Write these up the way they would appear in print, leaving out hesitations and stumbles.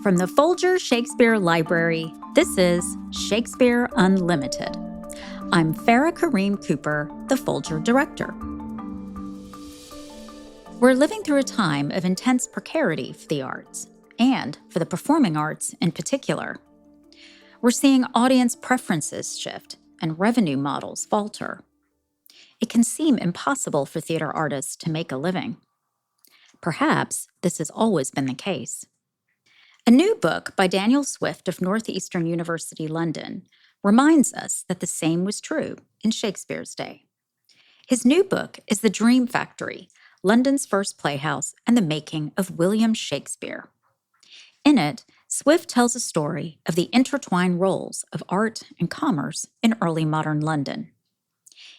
From the Folger Shakespeare Library, this is Shakespeare Unlimited. I'm Farah Kareem Cooper, the Folger Director. We're living through a time of intense precarity for the arts, and for the performing arts in particular. We're seeing audience preferences shift and revenue models falter. It can seem impossible for theater artists to make a living. Perhaps this has always been the case. A new book by Daniel Swift of Northeastern University London reminds us that the same was true in Shakespeare's day. His new book is The Dream Factory, London's First Playhouse and the Making of William Shakespeare. In it, Swift tells a story of the intertwined roles of art and commerce in early modern London.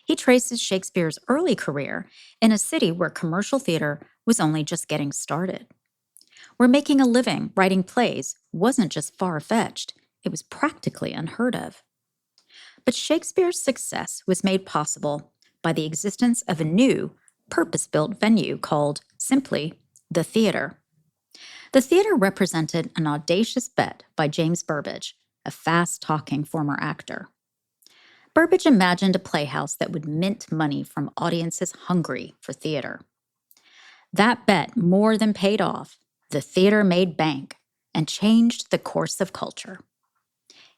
He traces Shakespeare's early career in a city where commercial theater was only just getting started, where making a living writing plays wasn't just far-fetched, it was practically unheard of. But Shakespeare's success was made possible by the existence of a new, purpose-built venue called, simply, the theater. The theater represented an audacious bet by James Burbage, a fast-talking former actor. Burbage imagined a playhouse that would mint money from audiences hungry for theater. That bet more than paid off. The theater made bank and changed the course of culture.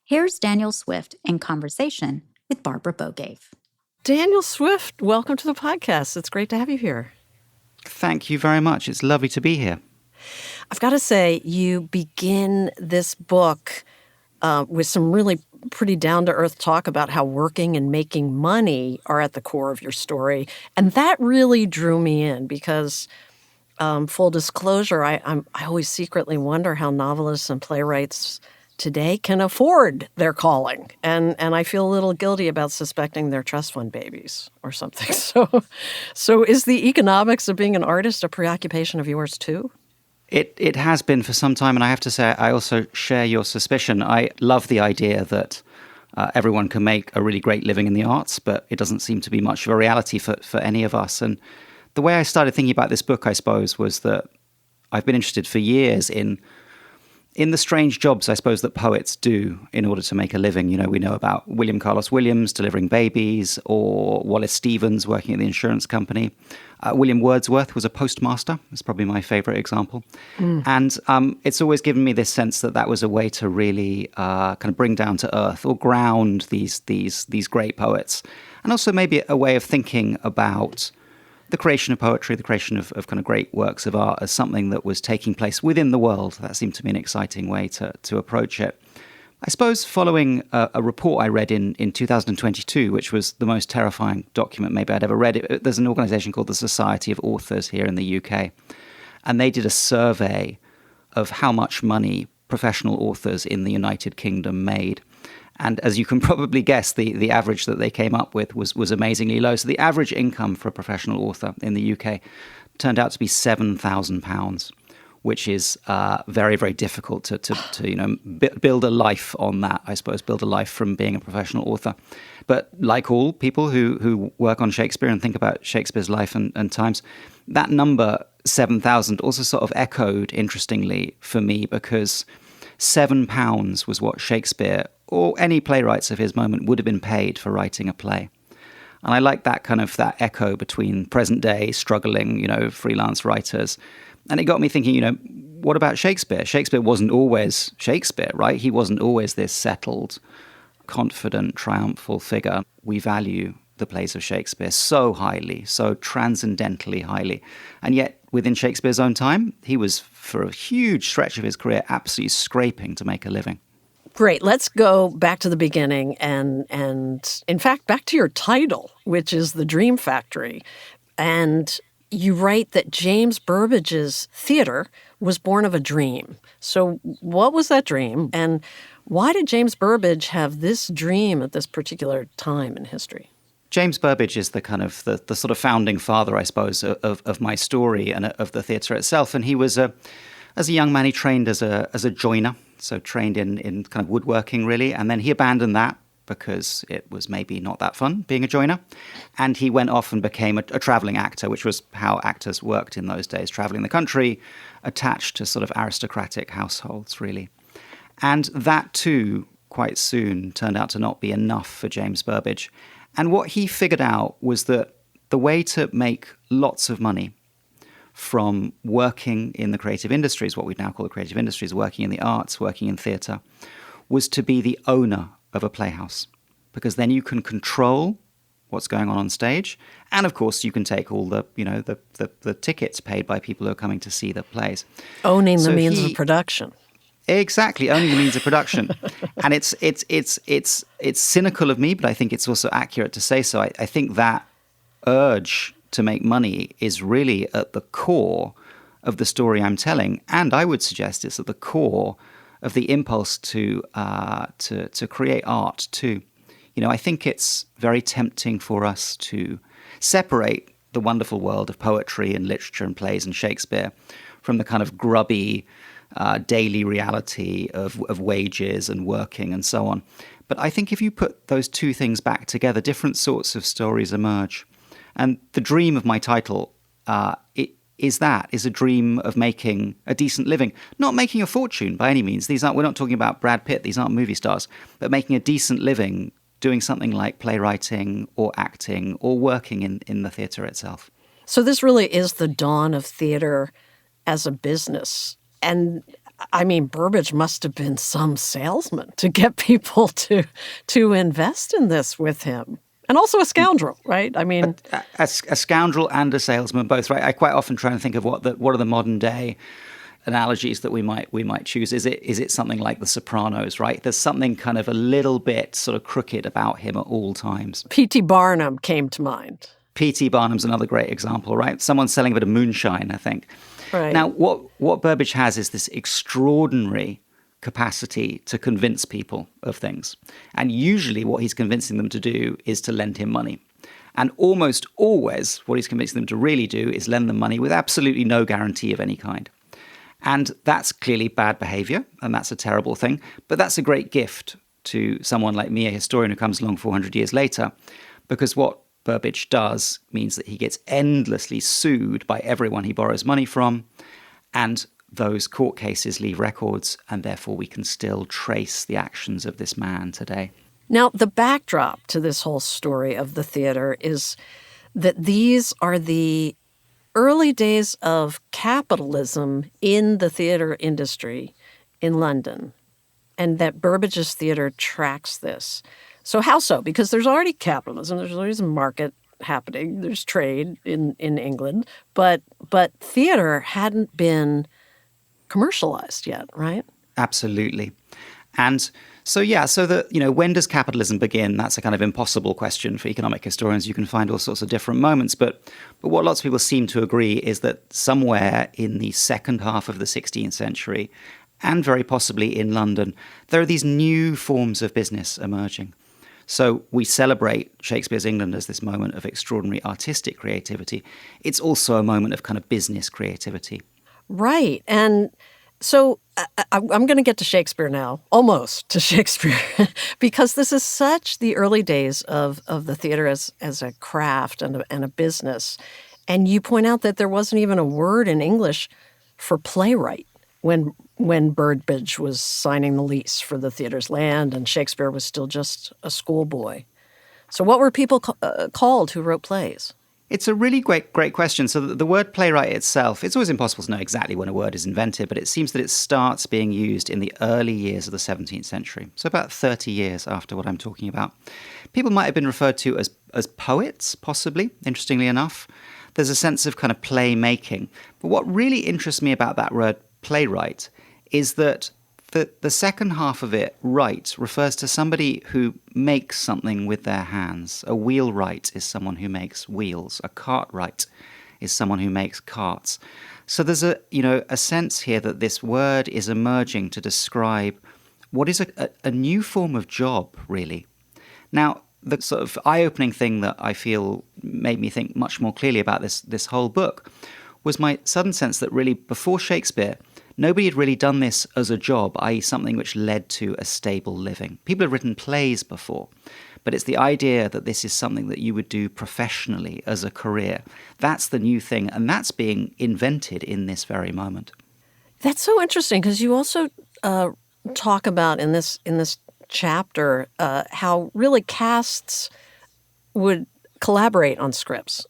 Here's Daniel Swift in conversation with Barbara Bogave. Daniel Swift, welcome to the podcast. It's great to have you here. Thank you very much. It's lovely to be here. I've got to say, you begin this book with some really pretty down-to-earth talk about how working and making money are at the core of your story. And that really drew me in because, full disclosure, I always secretly wonder how novelists and playwrights today can afford their calling. And I feel a little guilty about suspecting they're trust fund babies or something. So is the economics of being an artist a preoccupation of yours too? It has been for some time, and I have to say I also share your suspicion. I love the idea that everyone can make a really great living in the arts, but it doesn't seem to be much of a reality for any of us. And the way I started thinking about this book, I suppose, was that I've been interested for years in the strange jobs, I suppose, that poets do in order to make a living. You know, we know about William Carlos Williams delivering babies, or Wallace Stevens working at the insurance company. William Wordsworth was a postmaster. That's probably my favorite example. And it's always given me this sense that was a way to really kind of bring down to earth or ground these great poets. And also maybe a way of thinking about the creation of poetry, the creation of kind of great works of art as something that was taking place within the world. That seemed to be an exciting way to approach it. I suppose following a report I read in 2022, which was the most terrifying document maybe I'd ever read. There's an organization called the Society of Authors here in the UK, and they did a survey of how much money professional authors in the United Kingdom made. And as you can probably guess, the average that they came up with was amazingly low. So the average income for a professional author in the UK turned out to be £7,000, which is very, very difficult to build a life on that, I suppose, build a life from being a professional author. But like all people who work on Shakespeare and think about Shakespeare's life and times, that number, 7,000, also sort of echoed, interestingly, for me, because £7 was what Shakespeare or any playwrights of his moment would have been paid for writing a play. And I like that that echo between present day struggling, freelance writers. And it got me thinking, what about Shakespeare? Shakespeare wasn't always Shakespeare, right? He wasn't always this settled, confident, triumphal figure. We value the plays of Shakespeare so highly, so transcendently highly. And yet, within Shakespeare's own time, he was, for a huge stretch of his career, absolutely scraping to make a living. Great. Let's go back to the beginning and in fact, back to your title, which is The Dream Factory. And you write that James Burbage's theater was born of a dream. So what was that dream? And why did James Burbage have this dream at this particular time in history? James Burbage is the kind of the sort of founding father, I suppose, of my story and of the theatre itself. And he was, as a young man, he trained as a joiner, so trained in kind of woodworking, really. And then he abandoned that because it was maybe not that fun being a joiner. And he went off and became a traveling actor, which was how actors worked in those days, traveling the country, attached to sort of aristocratic households, really. And that, too, quite soon turned out to not be enough for James Burbage. And what he figured out was that the way to make lots of money from working in the creative industries, what we now call the creative industries, working in the arts, working in theatre, was to be the owner of a playhouse. Because then you can control what's going on stage. And of course, you can take all the, the tickets paid by people who are coming to see the plays. Owning the means of production. Exactly, owning the means of production. And it's cynical of me, but I think it's also accurate to say so. I think that urge to make money is really at the core of the story I'm telling, and I would suggest it's at the core of the impulse to create art too. I think it's very tempting for us to separate the wonderful world of poetry and literature and plays and Shakespeare from the kind of grubby daily reality of wages and working and so on. But I think if you put those two things back together, different sorts of stories emerge. And the dream of my title is a dream of making a decent living, not making a fortune by any means. We're not talking about Brad Pitt. These aren't movie stars, but making a decent living, doing something like playwriting or acting or working in the theatre itself. So this really is the dawn of theatre as a business. And I mean, Burbage must have been some salesman to get people to invest in this with him. And also a scoundrel, right? I mean, a scoundrel and a salesman, both, right? I quite often try and think of what are the modern day analogies that we might choose. Is it something like The Sopranos, right? There's something kind of a little bit sort of crooked about him at all times. P.T. Barnum came to mind. P.T. Barnum's another great example, right? Someone's selling a bit of moonshine, I think. Right. Now, what Burbage has is this extraordinary capacity to convince people of things. And usually what he's convincing them to do is to lend him money. And almost always what he's convincing them to really do is lend them money with absolutely no guarantee of any kind. And that's clearly bad behavior, and that's a terrible thing. But that's a great gift to someone like me, a historian who comes along 400 years later, because what Burbage does means that he gets endlessly sued by everyone he borrows money from, and those court cases leave records, and therefore we can still trace the actions of this man today. Now, the backdrop to this whole story of the theater is that these are the early days of capitalism in the theater industry in London, and that Burbage's theater tracks this. So how so? Because there's already capitalism, there's always a market happening, there's trade in England, but theater hadn't been commercialized yet, right? Absolutely. And so, when does capitalism begin? That's a kind of impossible question for economic historians. You can find all sorts of different moments. But what lots of people seem to agree is that somewhere in the second half of the 16th century, and very possibly in London, there are these new forms of business emerging. So we celebrate Shakespeare's England as this moment of extraordinary artistic creativity. It's also a moment of kind of business creativity. Right. And so I'm going to get to Shakespeare now, almost to Shakespeare, because this is such the early days of the theater as a craft and a business. And you point out that there wasn't even a word in English for playwright when Burbage was signing the lease for the theater's land and Shakespeare was still just a schoolboy. So what were people called who wrote plays? It's a really great question. So the word playwright itself, it's always impossible to know exactly when a word is invented, but it seems that it starts being used in the early years of the 17th century. So about 30 years after what I'm talking about. People might have been referred to as poets, possibly, interestingly enough. There's a sense of kind of play making. But what really interests me about that word playwright is that the second half of it, right, refers to somebody who makes something with their hands. A wheelwright is someone who makes wheels. A cartwright is someone who makes carts. So there's a sense here that this word is emerging to describe what is a new form of job, really. Now, the sort of eye-opening thing that I feel made me think much more clearly about this whole book was my sudden sense that really before Shakespeare, nobody had really done this as a job, i.e. something which led to a stable living. People had written plays before, but it's the idea that this is something that you would do professionally as a career. That's the new thing, and that's being invented in this very moment. That's so interesting because you also talk about in this chapter how really casts would collaborate on scripts.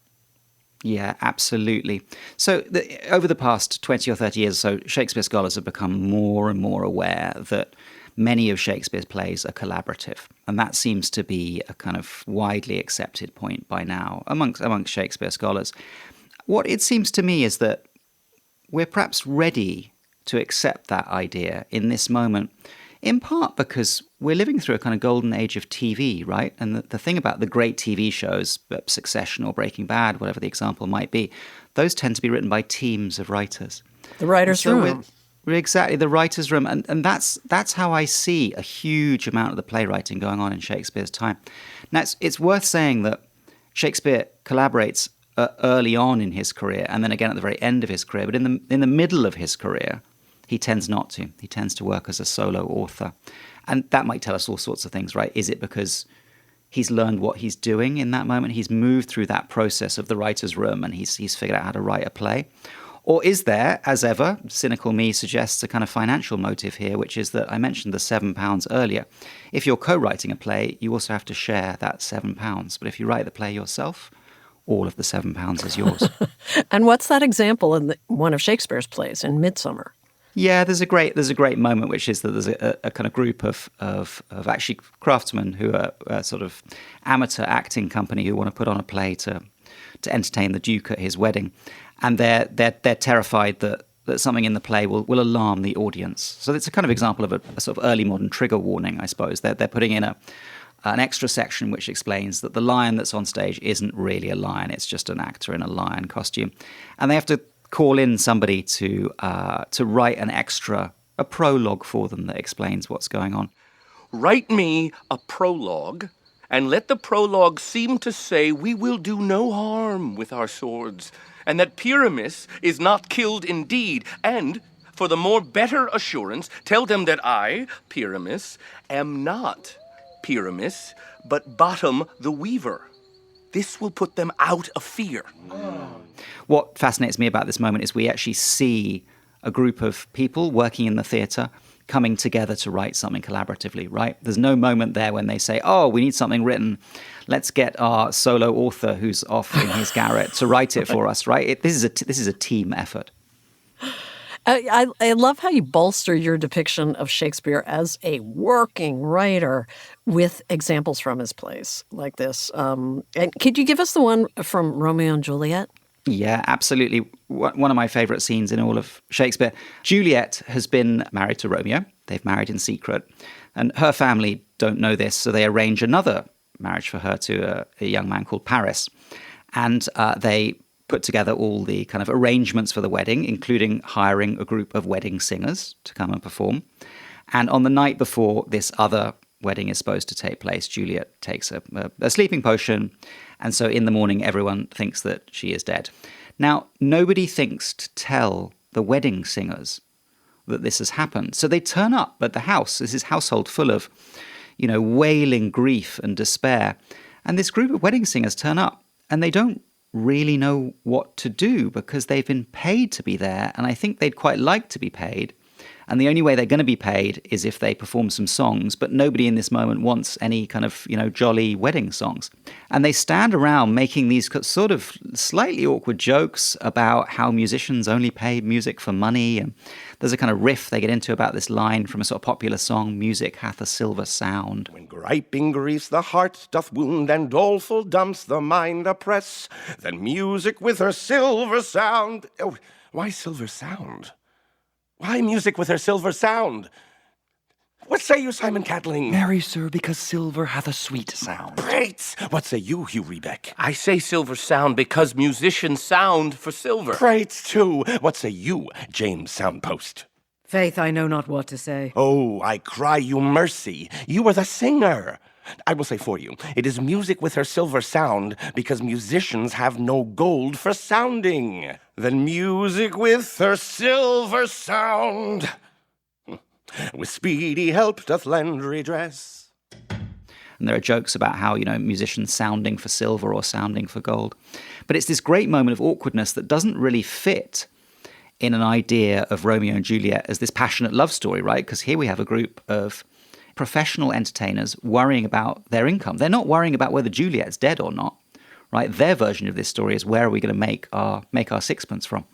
Yeah, absolutely. So over the past 20 or 30 years or so, Shakespeare scholars have become more and more aware that many of Shakespeare's plays are collaborative. And that seems to be a kind of widely accepted point by now amongst Shakespeare scholars. What it seems to me is that we're perhaps ready to accept that idea in this moment, in part because we're living through a kind of golden age of TV, right? And the thing about the great TV shows, Succession or Breaking Bad, whatever the example might be, those tend to be written by teams of writers. The writer's room. Exactly, the writer's room. And that's how I see a huge amount of the playwriting going on in Shakespeare's time. Now, it's worth saying that Shakespeare collaborates early on in his career and then again at the very end of his career. But in the middle of his career, he tends not to. He tends to work as a solo author. And that might tell us all sorts of things, right? Is it because he's learned what he's doing in that moment? He's moved through that process of the writer's room and he's figured out how to write a play? Or is there, as ever, cynical me suggests a kind of financial motive here, which is that I mentioned the £7 earlier. If you're co-writing a play, you also have to share that £7. But if you write the play yourself, all of the £7 is yours. And what's that example in one of Shakespeare's plays, in Midsummer? Yeah, there's a great moment, which is that there's a kind of group of actually craftsmen who are a sort of amateur acting company who want to put on a play to entertain the Duke at his wedding. And they're terrified that something in the play will alarm the audience. So it's a kind of example of a sort of early modern trigger warning, I suppose. They're putting in an extra section which explains that the lion that's on stage isn't really a lion; it's just an actor in a lion costume, and they have to call in somebody to write a prologue for them that explains what's going on. Write me a prologue, and let the prologue seem to say we will do no harm with our swords, and that Pyramus is not killed indeed, and for the more better assurance, tell them that I, Pyramus, am not Pyramus, but Bottom the Weaver. This will put them out of fear. What fascinates me about this moment is we actually see a group of people working in the theatre coming together to write something collaboratively, right? There's no moment there when they say, oh, we need something written. Let's get our solo author who's off in his garret to write it for us, right? This is a team effort. I love how you bolster your depiction of Shakespeare as a working writer with examples from his plays like this. And could you give us the one from Romeo and Juliet? Yeah, absolutely. One of my favorite scenes in all of Shakespeare. Juliet has been married to Romeo. They've married in secret. And her family don't know this, so they arrange another marriage for her to a young man called Paris. And they put together all the kind of arrangements for the wedding, including hiring a group of wedding singers to come and perform. And on the night before this other wedding is supposed to take place, Juliet takes a sleeping potion, and so in the morning everyone thinks that she is dead. Now, nobody thinks to tell the wedding singers that this has happened. So they turn up at the house. This is household full of, wailing grief and despair. And this group of wedding singers turn up, and they don't really know what to do because they've been paid to be there, and I think they'd quite like to be paid. And the only way they're going to be paid is if they perform some songs, but nobody in this moment wants any kind of, jolly wedding songs. And they stand around making these sort of slightly awkward jokes about how musicians only pay music for money. And there's a kind of riff they get into about this line from a sort of popular song, music hath a silver sound. When griping griefs the heart doth wound, and doleful dumps the mind oppress, then music with her silver sound... Oh, why silver sound? Why music with her silver sound? What say you, Simon Catling? Marry, sir, because silver hath a sweet sound. Great! What say you, Hugh Rebeck? I say silver sound because musicians sound for silver. Great, too! What say you, James Soundpost? Faith, I know not what to say. Oh, I cry you mercy. You are the singer. I will say for you, it is music with her silver sound, because musicians have no gold for sounding. Then music with her silver sound, with speedy help doth lend redress. And there are jokes about how, musicians sounding for silver or sounding for gold. But it's this great moment of awkwardness that doesn't really fit in an idea of Romeo and Juliet as this passionate love story, right? Because here we have a group of professional entertainers worrying about their income. They're not worrying about whether Juliet's dead or not, right? Their version of this story is, where are we going to make our sixpence from?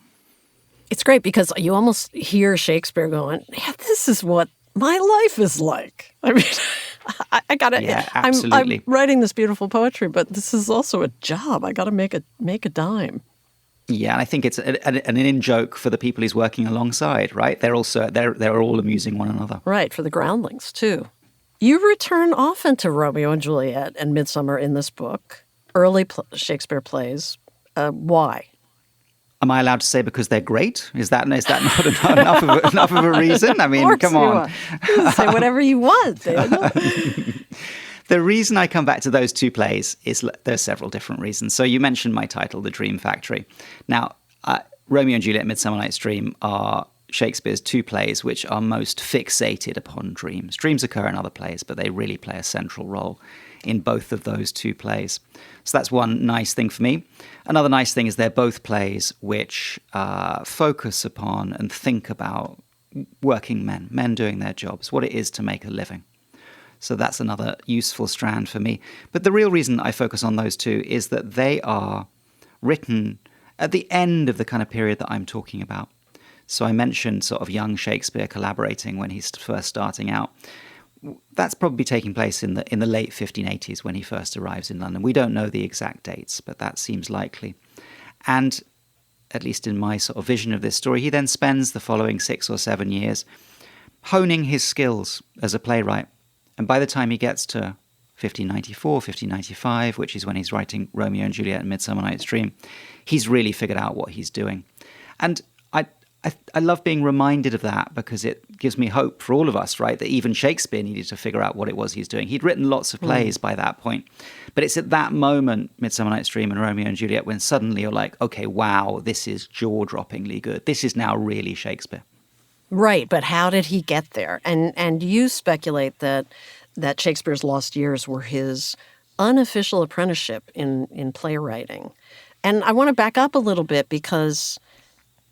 It's great because you almost hear Shakespeare going, yeah, this is what my life is like. I mean, I gotta. Yeah, absolutely. I'm writing this beautiful poetry, but this is also a job. I gotta make a dime. Yeah, and I think it's an in-joke for the people he's working alongside, right? They're all amusing one another. Right, for the groundlings, too. You return often to Romeo and Juliet and Midsummer in this book, early Shakespeare plays. Why? Am I allowed to say because they're great? Is that not enough of a reason? I mean, come on. Say whatever you want, Daniel. The reason I come back to those two plays is there's several different reasons. So you mentioned my title, The Dream Factory. Now, Romeo and Juliet, Midsummer Night's Dream are Shakespeare's two plays which are most fixated upon dreams. Dreams occur in other plays, but they really play a central role in both of those two plays. So that's one nice thing for me. Another nice thing is they're both plays which focus upon and think about working men doing their jobs, what it is to make a living. So that's another useful strand for me. But the real reason I focus on those two is that they are written at the end of the kind of period that I'm talking about. So I mentioned sort of young Shakespeare collaborating when he's first starting out. That's probably taking place in the late 1580s when he first arrives in London. We don't know the exact dates, but that seems likely. And at least in my sort of vision of this story, he then spends the following 6 or 7 years honing his skills as a playwright. And by the time he gets to 1594, 1595, which is when he's writing Romeo and Juliet and Midsummer Night's Dream, he's really figured out what he's doing. And I love being reminded of that because it gives me hope for all of us, right? That even Shakespeare needed to figure out what it was he's doing. He'd written lots of plays by that point. But it's at that moment, Midsummer Night's Dream and Romeo and Juliet, when suddenly you're like, okay, wow, this is jaw-droppingly good. This is now really Shakespeare. Right, but how did he get there? And you speculate that Shakespeare's lost years were his unofficial apprenticeship in playwriting. And I want to back up a little bit because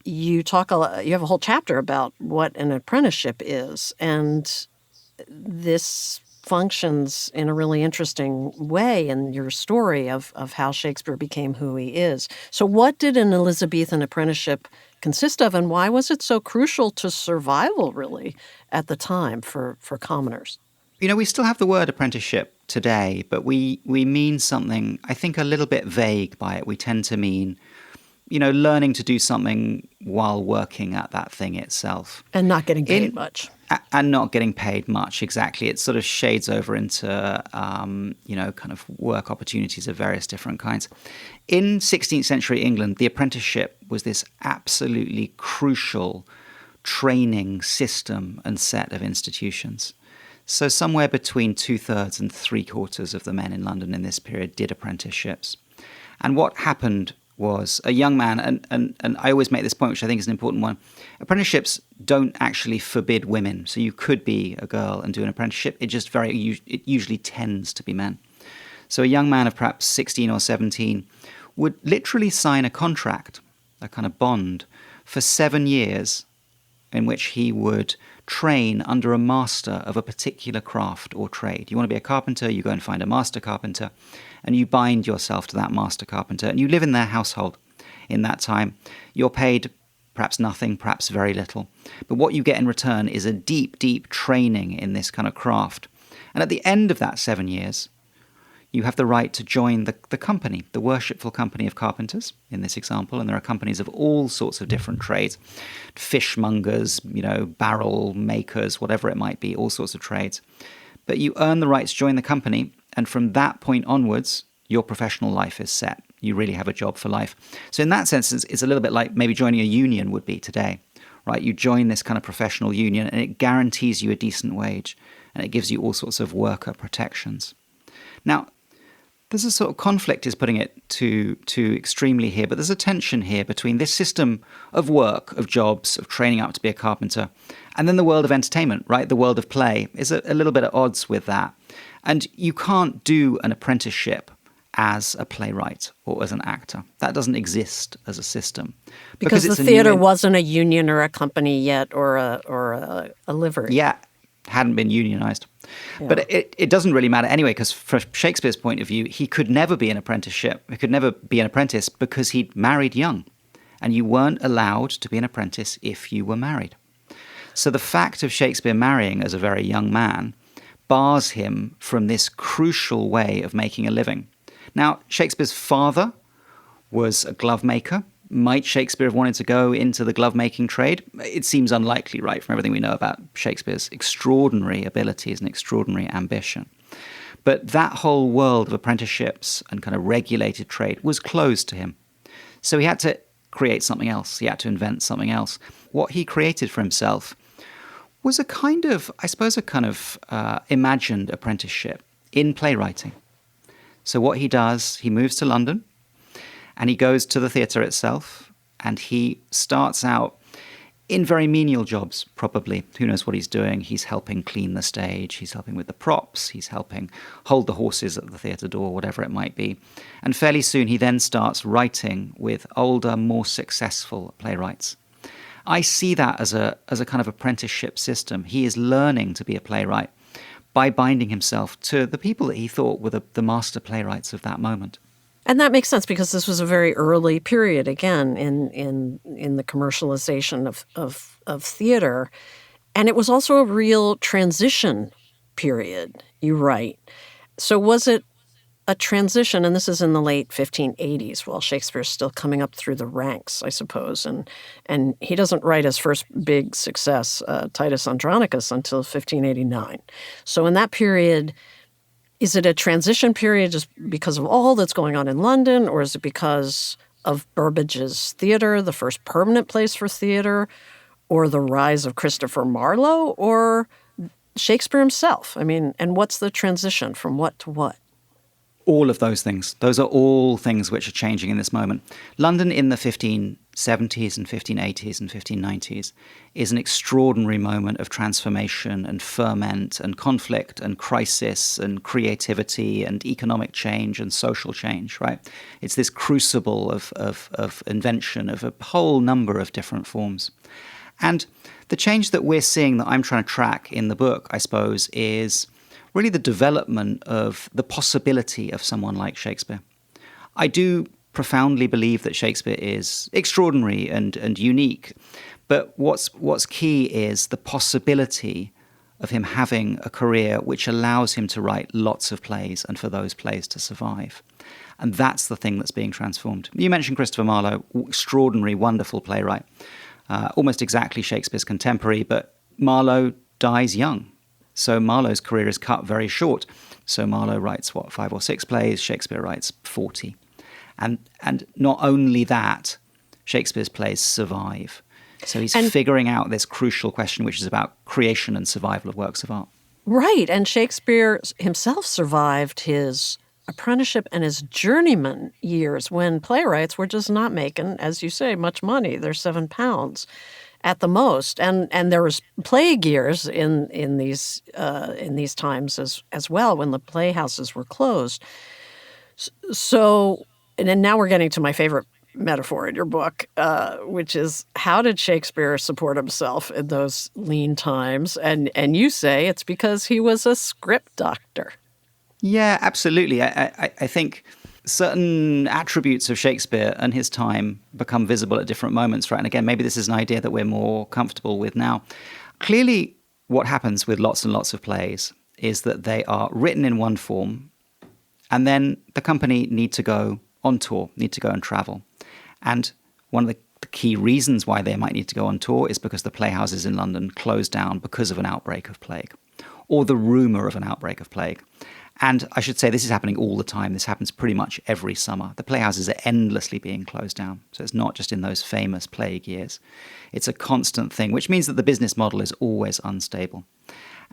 you have a whole chapter about what an apprenticeship is, and this functions in a really interesting way in your story of how Shakespeare became who he is. So what did an Elizabethan apprenticeship consist of, and why was it so crucial to survival, really, at the time for commoners? We still have the word apprenticeship today, but we mean something, I think, a little bit vague by it. We tend to mean, learning to do something while working at that thing itself. And not getting paid much. And not getting paid much, exactly. It sort of shades over into, kind of work opportunities of various different kinds. In 16th century England, the apprenticeship was this absolutely crucial training system and set of institutions. So somewhere between 2/3 and 3/4 of the men in London in this period did apprenticeships. And what happened was a young man, and I always make this point, which I think is an important one, apprenticeships don't actually forbid women. So you could be a girl and do an apprenticeship. It usually tends to be men. So a young man of perhaps 16 or 17 would literally sign a contract, a kind of bond, for 7 years in which he would train under a master of a particular craft or trade. You want to be a carpenter, you go and find a master carpenter, and you bind yourself to that master carpenter, and you live in their household in that time. You're paid perhaps nothing, perhaps very little. But what you get in return is a deep, deep training in this kind of craft. And at the end of that 7 years, you have the right to join the company, the worshipful company of carpenters, in this example. And there are companies of all sorts of different trades, fishmongers, barrel makers, whatever it might be, all sorts of trades. But you earn the right to join the company, and from that point onwards, your professional life is set. You really have a job for life. So in that sense, it's a little bit like maybe joining a union would be today, right? You join this kind of professional union, and it guarantees you a decent wage, and it gives you all sorts of worker protections. Now, there's a sort of conflict, is putting it too extremely here, but there's a tension here between this system of work, of jobs, of training up to be a carpenter, and then the world of entertainment, right? The world of play is a little bit at odds with that. And you can't do an apprenticeship as a playwright or as an actor. That doesn't exist as a system. Because the theater wasn't a union or a company yet, or a livery. Yeah, hadn't been unionized. Yeah. But it doesn't really matter anyway, because from Shakespeare's point of view, he could never be an apprenticeship. He could never be an apprentice because he'd married young. And you weren't allowed to be an apprentice if you were married. So the fact of Shakespeare marrying as a very young man bars him from this crucial way of making a living. Now, Shakespeare's father was a glove maker. Might Shakespeare have wanted to go into the glove-making trade? It seems unlikely, right, from everything we know about Shakespeare's extraordinary abilities and extraordinary ambition. But that whole world of apprenticeships and kind of regulated trade was closed to him. So he had to create something else. He had to invent something else. What he created for himself was a kind of, I suppose, imagined apprenticeship in playwriting. So what he does, he moves to London, and he goes to the theatre itself, and he starts out in very menial jobs, probably. Who knows what he's doing? He's helping clean the stage, he's helping with the props, he's helping hold the horses at the theatre door, whatever it might be. And fairly soon he then starts writing with older, more successful playwrights. I see that as a kind of apprenticeship system. He is learning to be a playwright by binding himself to the people that he thought were the master playwrights of that moment. And that makes sense because this was a very early period, again, in the commercialization of theater. And it was also a real transition period, you write. So was it a transition, and this is in the late 1580s, while Shakespeare's still coming up through the ranks, I suppose, and he doesn't write his first big success, Titus Andronicus, until 1589. So in that period, is it a transition period just because of all that's going on in London, or is it because of Burbage's theater, the first permanent place for theater, or the rise of Christopher Marlowe, or Shakespeare himself? I mean, and what's the transition from what to what? All of those things. Those are all things which are changing in this moment. London in the 1570s and 1580s and 1590s is an extraordinary moment of transformation and ferment and conflict and crisis and creativity and economic change and social change, right? It's this crucible of invention of a whole number of different forms. And the change that we're seeing, that I'm trying to track in the book, I suppose, is really the development of the possibility of someone like Shakespeare. I do profoundly believe that Shakespeare is extraordinary and unique, but what's key is the possibility of him having a career which allows him to write lots of plays and for those plays to survive. And that's the thing that's being transformed. You mentioned Christopher Marlowe, extraordinary, wonderful playwright, almost exactly Shakespeare's contemporary, but Marlowe dies young. So Marlowe's career is cut very short. So Marlowe writes, 5 or 6 plays, Shakespeare writes 40. And not only that, Shakespeare's plays survive. So he's figuring out this crucial question, which is about creation and survival of works of art. Right, and Shakespeare himself survived his apprenticeship and his journeyman years when playwrights were just not making, as you say, much money. They're £7 at the most, and there was plague years in these times as well when the playhouses were closed. So, and then now we're getting to my favorite metaphor in your book, which is how did Shakespeare support himself in those lean times? And you say it's because he was a script doctor. Yeah, absolutely. I think certain attributes of Shakespeare and his time become visible at different moments, right? And again, maybe this is an idea that we're more comfortable with now. Clearly, what happens with lots and lots of plays is that they are written in one form, and then the company need to go on tour, need to go and travel. And one of the key reasons why they might need to go on tour is because the playhouses in London closed down because of an outbreak of plague, or the rumor of an outbreak of plague. And I should say this is happening all the time. This happens pretty much every summer. The playhouses are endlessly being closed down. So it's not just in those famous plague years. It's a constant thing, which means that the business model is always unstable.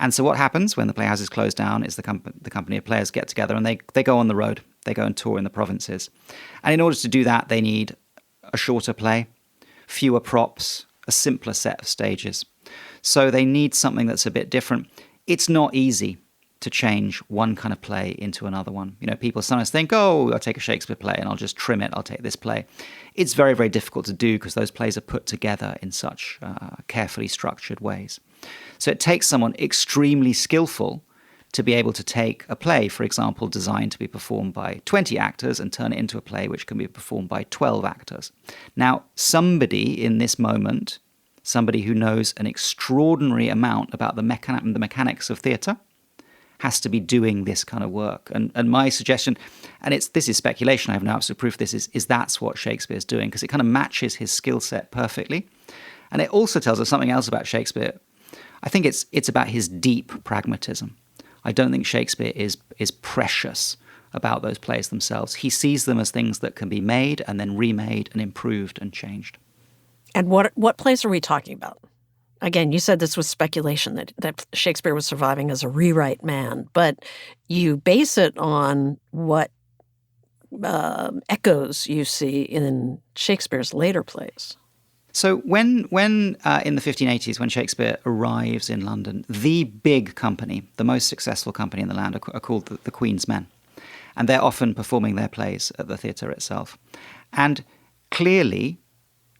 And so what happens when the Playhouses close down is the company of players get together and they go on the road. They go and tour in the provinces. And in order to do that, they need a shorter play, fewer props, a simpler set of stages. So they need something that's a bit different. It's not easy to change one kind of play into another one. You know, people sometimes think, oh, I'll take a Shakespeare play and I'll just trim it. I'll take this play. It's very, very difficult to do because those plays are put together in such carefully structured ways. So it takes someone extremely skillful to be able to take a play, for example, designed to be performed by 20 actors and turn it into a play which can be performed by 12 actors. Now, somebody in this moment, somebody who knows an extraordinary amount about the mechanics of theatre, has to be doing this kind of work. And my suggestion, and this is speculation, I have no absolute proof this is that's what Shakespeare's doing, because it kind of matches his skill set perfectly. And it also tells us something else about Shakespeare. I think it's about his deep pragmatism. I don't think Shakespeare is precious about those plays themselves. He sees them as things that can be made and then remade and improved and changed. And what plays are we talking about? Again, you said this was speculation, that Shakespeare was surviving as a rewrite man, but you base it on what echoes you see in Shakespeare's later plays. So when in the 1580s, when Shakespeare arrives in London, the big company, the most successful company in the land, are called the Queen's Men. And they're often performing their plays at the theatre itself. And clearly,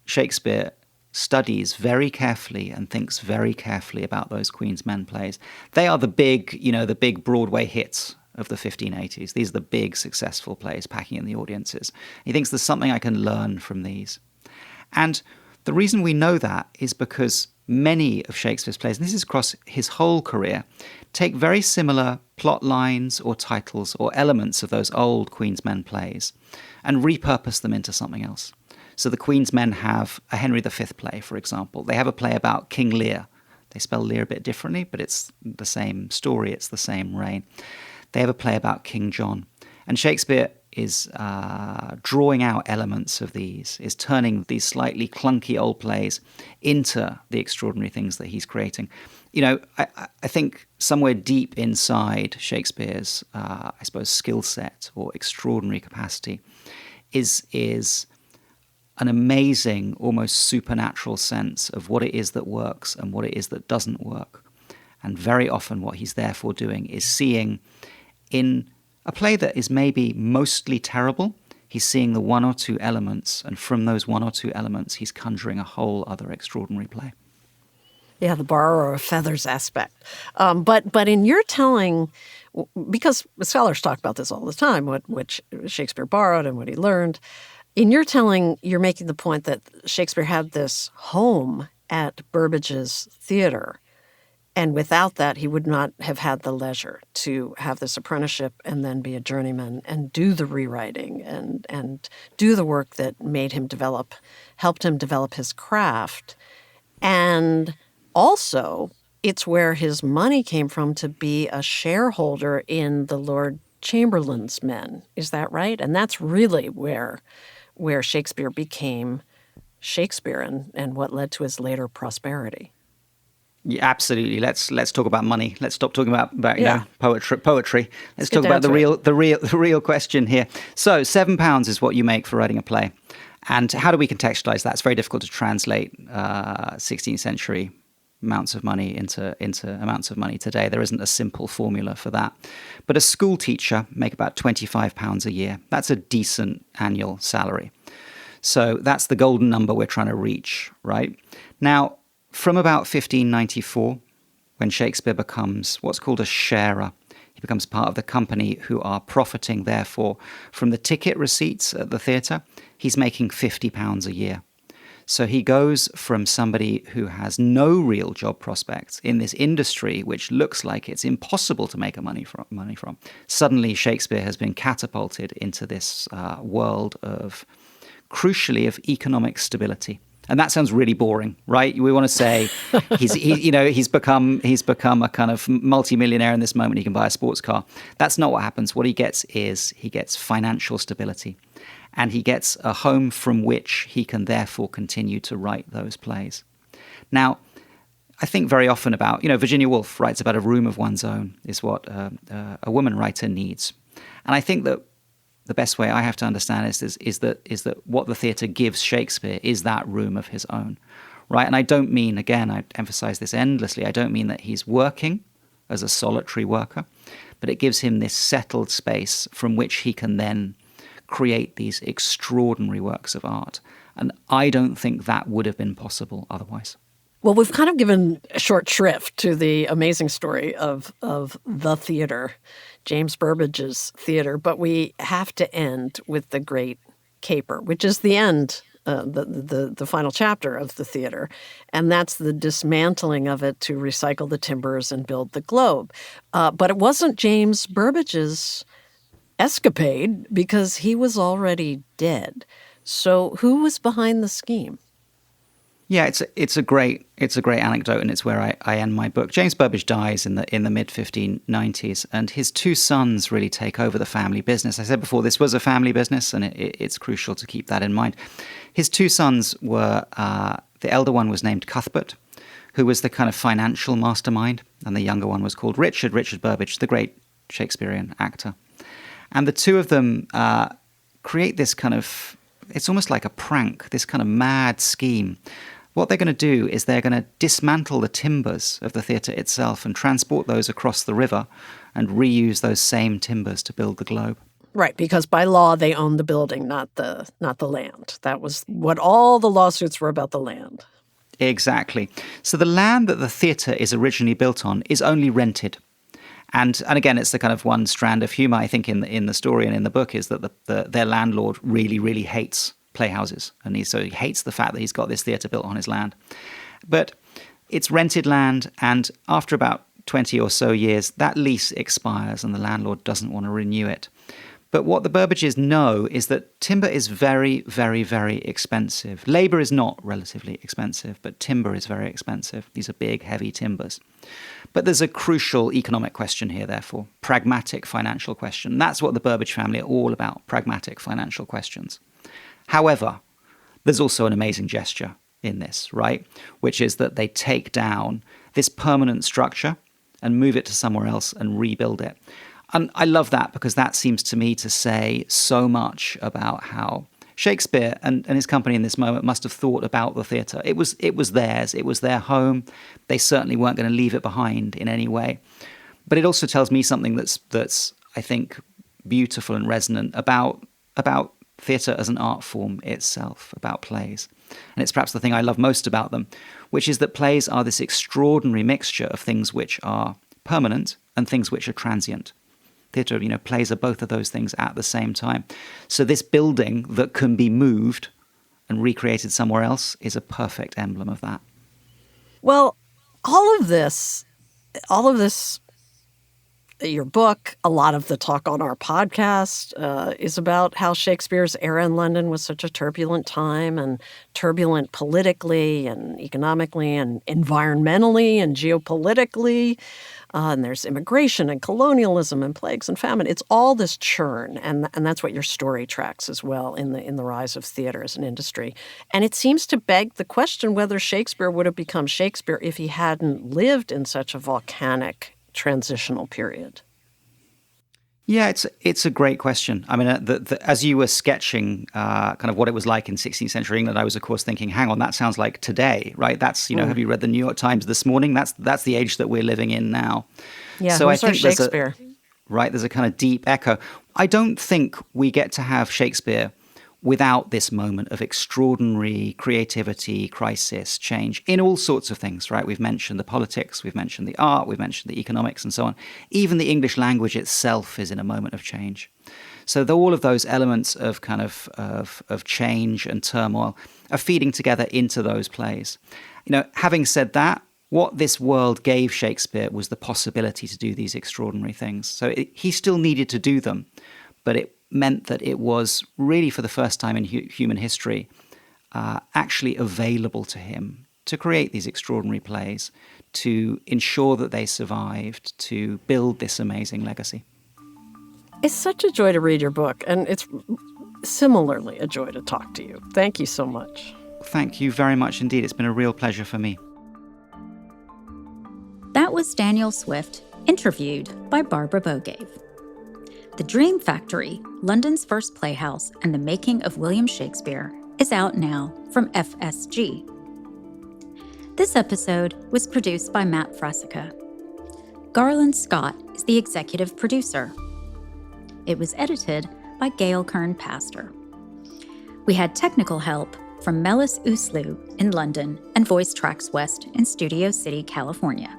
Shakespeare studies very carefully and thinks very carefully about those Queen's Men plays. They are the big Broadway hits of the 1580s. These are the big successful plays packing in the audiences. He thinks there's something I can learn from these. And the reason we know that is because many of Shakespeare's plays, and this is across his whole career, take very similar plot lines or titles or elements of those old Queen's Men plays and repurpose them into something else. So the Queen's Men have a Henry V play, for example. They have a play about King Lear. They spell Lear a bit differently, but it's the same story, it's the same reign. They have a play about King John. And Shakespeare is drawing out elements of these, is turning these slightly clunky old plays into the extraordinary things that he's creating. You know, I think somewhere deep inside Shakespeare's, I suppose, skill set or extraordinary capacity is an amazing, almost supernatural sense of what it is that works and what it is that doesn't work. And very often what he's therefore doing is seeing in a play that is maybe mostly terrible, he's seeing the one or two elements, and from those one or two elements, he's conjuring a whole other extraordinary play. Yeah, the borrower of feathers aspect. But in your telling, because scholars talk about this all the time, what Shakespeare borrowed and what he learned, in your telling, you're making the point that Shakespeare had this home at Burbage's theater, and without that, he would not have had the leisure to have this apprenticeship and then be a journeyman and do the rewriting and do the work that helped him develop his craft. And also, it's where his money came from to be a shareholder in the Lord Chamberlain's men. Is that right? And that's really where Shakespeare became Shakespeare and what led to his later prosperity. Yeah, absolutely. Let's talk about money. Let's stop talking about poetry. Let's talk about the real question here. So £7 is what you make for writing a play. And how do we contextualize that? It's very difficult to translate 16th century amounts of money into amounts of money today. There isn't a simple formula for that. But a school teacher make about £25 a year. That's a decent annual salary. So that's the golden number we're trying to reach, right? Now, from about 1594, when Shakespeare becomes what's called a sharer, he becomes part of the company who are profiting, therefore, from the ticket receipts at the theatre, he's making £50 a year. So he goes from somebody who has no real job prospects in this industry, which looks like it's impossible to make money from. Suddenly, Shakespeare has been catapulted into this world of, crucially, of economic stability. And that sounds really boring, right? We want to say he's become a kind of multimillionaire in this moment. He can buy a sports car. That's not what happens. What he gets is financial stability, and he gets a home from which he can therefore continue to write those plays. Now, I think very often about, Virginia Woolf writes about a room of one's own is what a woman writer needs. And I think that the best way I have to understand is that what the theatre gives Shakespeare is that room of his own, right? And I don't mean, again, I emphasize this endlessly, I don't mean that he's working as a solitary worker, but it gives him this settled space from which he can then create these extraordinary works of art. And I don't think that would have been possible otherwise. Well, we've kind of given a short shrift to the amazing story of the theater, James Burbage's theater, but we have to end with the Great Caper, which is the end, the final chapter of the theater, and that's the dismantling of it to recycle the timbers and build the Globe. But it wasn't James Burbage's escapade because he was already dead. So who was behind the scheme? Yeah, it's a great anecdote, and it's where I end my book. James Burbage dies in the mid 1590s, and his two sons really take over the family business. I said before, this was a family business, and it's crucial to keep that in mind. His two sons were the elder one was named Cuthbert, who was the kind of financial mastermind, and the younger one was called Richard Burbage, the great Shakespearean actor. And the two of them create this kind of, it's almost like a prank, this kind of mad scheme. What they're going to do is they're going to dismantle the timbers of the theatre itself and transport those across the river and reuse those same timbers to build the Globe. Right, because by law they owned the building, not the land. That was what all the lawsuits were about, the land. Exactly. So the land that the theatre is originally built on is only rented. And again, it's the kind of one strand of humor, I think, in the story and in the book, is that their landlord really, really hates playhouses. And he hates the fact that he's got this theatre built on his land. But it's rented land, and after about 20 or so years, that lease expires and the landlord doesn't want to renew it. But what the Burbages know is that timber is very, very, very expensive. Labour is not relatively expensive, but timber is very expensive. These are big, heavy timbers. But there's a crucial economic question here, therefore, pragmatic financial question. That's what the Burbage family are all about, pragmatic financial questions. However, there's also an amazing gesture in this, right? Which is that they take down this permanent structure and move it to somewhere else and rebuild it. And I love that because that seems to me to say so much about how Shakespeare and his company in this moment must have thought about the theatre. It was theirs. It was their home. They certainly weren't going to leave it behind in any way. But it also tells me something that's I think beautiful and resonant about theatre as an art form itself, about plays. And it's perhaps the thing I love most about them, which is that plays are this extraordinary mixture of things which are permanent and things which are transient. Theatre, plays are both of those things at the same time. So this building that can be moved and recreated somewhere else is a perfect emblem of that. Well, all of this, your book, a lot of the talk on our podcast is about how Shakespeare's era in London was such a turbulent time, and turbulent politically and economically and environmentally and geopolitically. And there's immigration and colonialism and plagues and famine. It's all this churn, and that's what your story tracks as well in the rise of theater as an industry. And it seems to beg the question whether Shakespeare would have become Shakespeare if he hadn't lived in such a volcanic transitional period. Yeah, it's a great question. I mean, as you were sketching kind of what it was like in 16th century England, I was, of course, thinking, hang on, that sounds like today, right? That's, have you read the New York Times this morning? That's the age that we're living in now. Yeah, so I think Shakespeare? There's a kind of deep echo. I don't think we get to have Shakespeare without this moment of extraordinary creativity, crisis, change in all sorts of things, right? We've mentioned the politics, we've mentioned the art, we've mentioned the economics and so on. Even the English language itself is in a moment of change. So all of those elements of kind of change and turmoil are feeding together into those plays. Having said that, what this world gave Shakespeare was the possibility to do these extraordinary things. So he still needed to do them, but it meant that it was really for the first time in human history actually available to him to create these extraordinary plays, to ensure that they survived, to build this amazing legacy. It's such a joy to read your book, and it's similarly a joy to talk to you. Thank you so much. Thank you very much indeed. It's been a real pleasure for me. That was Daniel Swift, interviewed by Barbara Bogave. The Dream Factory, London's First Playhouse, and the Making of William Shakespeare is out now from FSG. This episode was produced by Matt Frasica. Garland Scott is the executive producer. It was edited by Gail Kern-Pastor. We had technical help from Melis Uslu in London and Voice Tracks West in Studio City, California.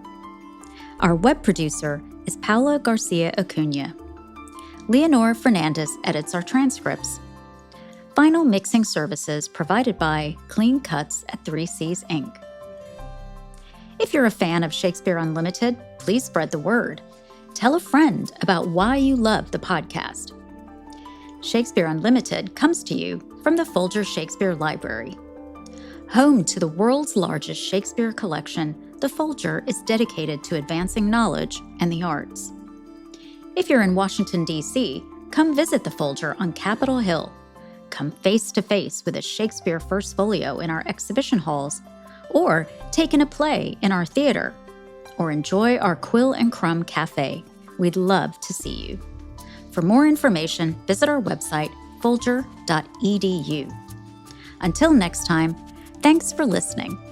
Our web producer is Paula Garcia Acuna. Leonor Fernandez edits our transcripts. Final mixing services provided by Clean Cuts at 3Cs Inc. If you're a fan of Shakespeare Unlimited, please spread the word. Tell a friend about why you love the podcast. Shakespeare Unlimited comes to you from the Folger Shakespeare Library. Home to the world's largest Shakespeare collection, the Folger is dedicated to advancing knowledge and the arts. If you're in Washington, D.C., come visit the Folger on Capitol Hill. Come face to face with a Shakespeare First Folio in our exhibition halls, or take in a play in our theater, or enjoy our Quill and Crumb Cafe. We'd love to see you. For more information, visit our website, folger.edu. Until next time, thanks for listening.